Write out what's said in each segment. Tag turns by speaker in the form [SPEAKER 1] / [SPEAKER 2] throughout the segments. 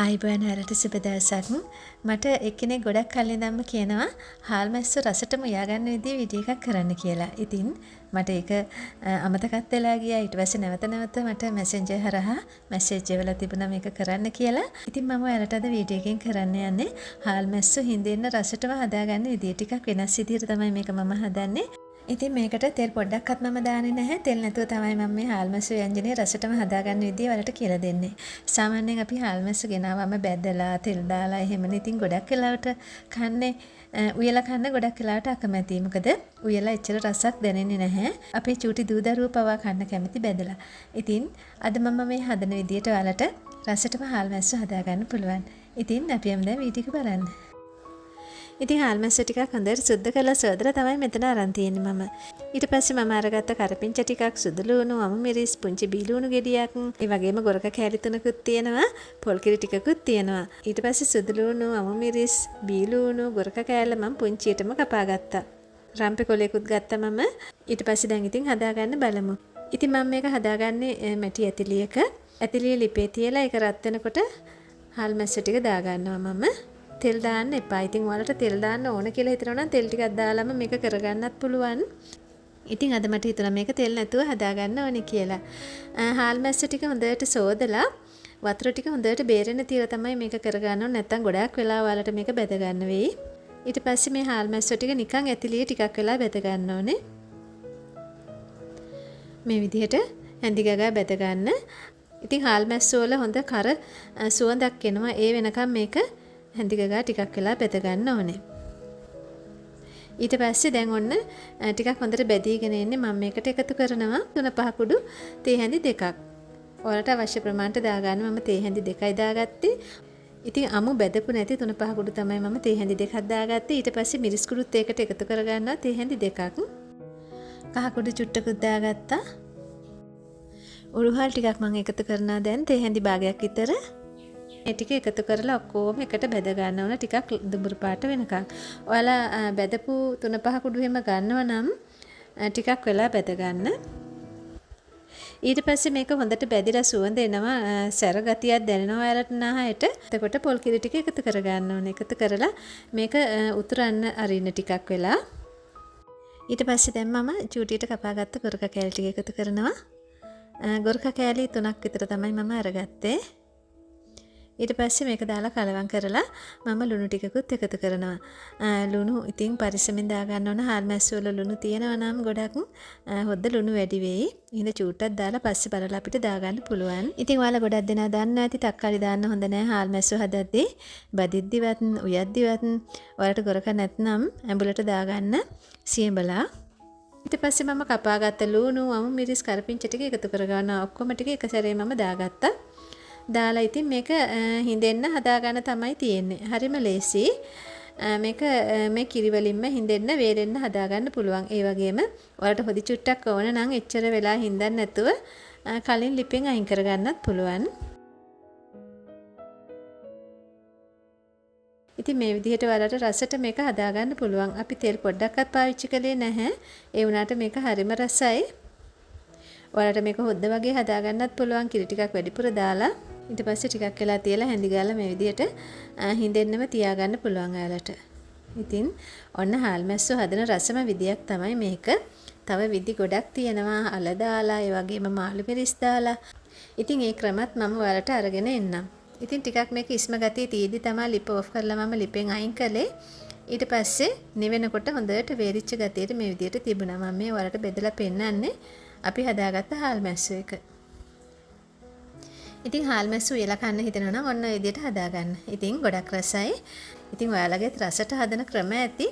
[SPEAKER 1] ආයිබෝයන් හැරට සුබ දවසක්. මට එක්කෙනෙක් ගොඩක් කලින් ඉඳන්ම කියනවා හාල්මැස්සෝ රසටම උයාගන්න විදිහේ වීඩියෝ එකක් කරන්න කියලා. ඉතින් මට ඒක අමතකත් වෙලා ගියා. ඊට පස්සේ නැවත මට මැසෙන්ජර් හරහා මැසේජ් එවලා තිබුණා මේක කරන්න කියලා. ඉතින් මම ඔයාලට අද වීඩියෝ එකෙන් කරන්න යන්නේ හාල්මැස්සෝ හින්දෙන්න රසටම හදාගන්න විදිහ. ටිකක් වෙනස් විදිහට තමයි මේක මම හදන්නේ. ඉතින් මේකට තෙල් පොඩ්ඩක්වත් මම දාන්නේ නැහැ. තෙල් නැතුව තමයි මම මේ හාල්මැස්සෝ ව්‍යංජනය රසටම හදාගන්න විදිය වලට කියලා දෙන්නේ. සාමාන්‍යයෙන් අපි හාල්මැස්සෝ ගෙනාවම බැදලා තෙල් දාලා එහෙමනේ. ඉතින් ගොඩක් වෙලාවට කන්නේ උයලා කන්න ගොඩක් වෙලාවට අකමැතියි. මොකද උයලා එච්චර රසක් දැනෙන්නේ නැහැ. අපේ චූටි දූ දරුවෝ පවා කන්න කැමති බැදලා. ඉතින් අද මම මේ හදන විදියට ඔයාලට රසටම හාල්මැස්සෝ හදාගන්න පුළුවන්. ඉතින් අපි යමු දැන් වීඩියෝ එක බලන්න. ඉතින් හාල්මැස්සෝ ටිකක් හොඳට සුද්ධ කරලා සෝදලා තමයි මෙතන අරන් තියෙන්නේ මම. ඊට පස්සේ මම අරගත්ත කරපිංච ටිකක් සුදු ලුණු, අමු මිරිස්, පුංචි බීලුණු ගෙඩියක්, ඒ වගේම ගොරක කෑලි තුනකුත් තියෙනවා, පොල් කිරි ටිකකුත් තියෙනවා. ඊට පස්සේ සුදු ලුණු, අමු මිරිස්, බීලුණු, ගොරක කෑල්ල මම පුංචියටම කපා ගත්තා. රම්පේ කොලේකුත් ගත්තා මම. ඊට පස්සේ දැන් ඉතින් හදාගන්න බලමු. ඉතින් මම මේක හදාගන්නේ මැටි ඇතිලියක. ඇතිලිය ලිපේ තියලා ඒක රත් වෙනකොට හාල්මැස්සෝ ටික දාගන්නවා මම. තෙල් දාන්න එපා. ඉතින් ඔයාලට තෙල් දාන්න ඕන කියලා හිතනවා නම් තෙල් ටිකක් දාලාම මේක කරගන්නත් පුළුවන්. ඉතින් අද මට හිතුණා මේක තෙල් නැතුව හදාගන්න ඕනේ කියලා. හාල්මැස්සෝ ටික හොඳට සෝදලා වතුර ටික හොඳට බේරෙන්න තියලා තමයි මේක කරගන්න ඕනේ. නැත්තම් ගොඩාක් වෙලා ඔයාලට මේක බෙද ගන්න වෙයි. ඊට පස්සේ මේ හාල්මැස්සෝ ටික නිකන් ඇතිලිය ටිකක් වෙලා බෙද ගන්න ඕනේ. මේ විදිහට හැඳි ගගා බෙද ගන්න. ඉතින් හාල්මැස්සෝ වල හොඳ කර සුවඳක් එනවා. ඒ වෙනකම් මේක හැඳි ගගා ටිකක් වෙලා බෙද ගන්න ඕනේ. ඊට පස්සේ දැන් ඔන්න ටිකක් හොඳට බැදීගෙන ඉන්නේ. මම මේකට එකතු කරනවා 3-5 කුඩු තේ හැඳි දෙකක්. ඔයාලට අවශ්‍ය ප්‍රමාණයට දාගන්න. මම තේ හැඳි 2යි දාගත්තේ. ඉතින් අමු බැදපු නැති 3-5 කුඩු තමයි මම තේ හැඳි 2ක් දාගත්තේ. ඊට පස්සේ මිරිස් කුඩුත් ඒකට එකතු කරගන්නවා තේ හැඳි 2ක්. කහ කුඩු චුට්ටකුත් දාගත්තා. උරුහල් ටිකක් මම එකතු කරනවා දැන් තේ හැඳි භාගයක් විතර. මේ ටික එකතු කරලා ඔක්කොම එකට බෙද ගන්න ඕන ටිකක් දුඹුරු පාට වෙනකන්. ඔයාලා බෙදපු 3-5 කුඩු හැම ගන්නව නම් ටිකක් වෙලා බෙද ගන්න. ඊට පස්සේ මේක හොඳට බැදිලා සුවඳ එනවා, සැර ගතියක් දැනෙනවා ඔයාලට නහයට. එතකොට පොල් කිරි ටික එකතු කර ගන්න ඕනේ. එකතු කරලා මේක උතුරන්න අරින්න ටිකක් වෙලා. ඊට පස්සේ දැන් මම චූටියට කපාගත්ත ගොරක කෑලි ටික එකතු කරනවා. ගොරක කෑලි 3ක් විතර තමයි මම අරගත්තේ. ඊට පස්සේ මේක දාලා කලවම් කරලා මම ලුණු ටිකකුත් එකතු කරනවා. ලුණු ඉතින් පරිස්සමෙන් දාගන්න ඕන. හාල්මැස්සෝ වල ලුණු තියෙනවා නම් ගොඩක් හොද්ද ලුණු වැඩි වෙයි. ඉතින් චූට්ටක් දාලා පස්සේ බලලා අපිට දාගන්න පුළුවන්. ඉතින් ඔයාලා ගොඩක් දෙනා දන්නවා ඇති තක්කාලි දාන්න හොඳ නැහැ හාල්මැස්සෝ හදද්දී. බදිද්දිවත් උයද්දිවත් ඔයාලට ගොරක නැත්නම් ඇඹුලට දාගන්න සියඹලා. ඊට පස්සේ මම කපාගත්ත ලුණු, අමු මිරිස්, කරපිංච ටික එකතු කරගන්නවා. ඔක්කොම ටික එක සැරේ මම දාගත්තා. දාලා ඉතින් මේක හිඳෙන්න හදාගන්න තමයි තියෙන්නේ. හරිම ලේසි. මේක මේ කිරි වලින්ම හිඳෙන්න වේලෙන්න හදාගන්න පුළුවන්. ඒ වගේම ඔයාලට හොදි චුට්ටක් ඕන නම් එච්චර වෙලා හිඳන්න නැතුව කලින් ලිපෙන් අයින් කරගන්නත් පුළුවන්. ඉතින් මේ විදිහට ඔයාලට රසට මේක හදාගන්න පුළුවන්. අපි තෙල් පොඩ්ඩක්වත් පාවිච්චි කළේ නැහැ. ඒ වුණාට මේක හරිම රසයි. ඔයාලට මේක හොද්ද වගේ හදාගන්නත් පුළුවන් කිරි ටිකක් වැඩිපුර දාලා. ඊට පස්සේ ටිකක් වෙලා තියලා හැඳි ගාලා මේ විදිහට හිඳෙන්නම තියාගන්න පුළුවන් ඔයාලට. ඉතින් ඔන්න හාල්මැස්සෝ හදන රසම විදියක් තමයි මේක. තව විදි ගොඩක් තියෙනවා. අල දාලා ඒ වගේම මාළු මිරිස් දාලා. ඉතින් ඒ ක්‍රමත් මම ඔයාලට අරගෙන එන්නම්. ඉතින් ටිකක් මේක ඉස්ම ගතිය තියෙද්දි තමයි ලිප ඔෆ් කරලා මම ලිපෙන් අයින් කළේ. ඊට පස්සේ නිවෙනකොට හොඳට වේරිච්ච ගතියට මේ විදිහට තිබුණා. මම මේ ඔයාලට බෙදලා පෙන්නන්නේ. අපි හදාගත්ත හාල්මැස්සෝ එක. ඉතින් හාල්මැස්සෝ උයලා කන්න හිතනවා නම් ඔන්න ඔය විදිහට හදාගන්න. ඉතින් ගොඩක් රසයි. ඉතින් ඔයාලගේත් රසට හදන ක්‍රම ඇති.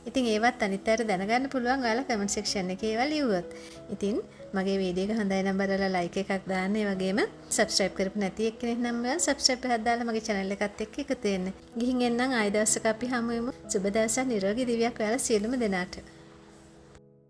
[SPEAKER 1] ඉතින් ඒවත් අනිත් අයට දැනගන්න පුළුවන් ඔයාලා කමෙන්ට් සෙක්ෂන් එකේ ඒවා ලියුවොත්. ඉතින් මගේ වීඩියෝ එක හොඳයි නම් බලලා ලයික් එකක් දාන්න. ඒ වගේම සබ්ස්ක්‍රයිබ් කරපු නැති එක්කෙනෙක් නම් ඔයා සබ්ස්ක්‍රයිබ් එකක් දාලා මගේ channel එකත් එක්ක එකතු වෙන්න. ගිහින් එන්නම් ආයෙ දවසක අපි හමු වෙමු. සුබ දවසක් නිරෝගී දිවියක් ඔයාලා සියලුම දෙනාට.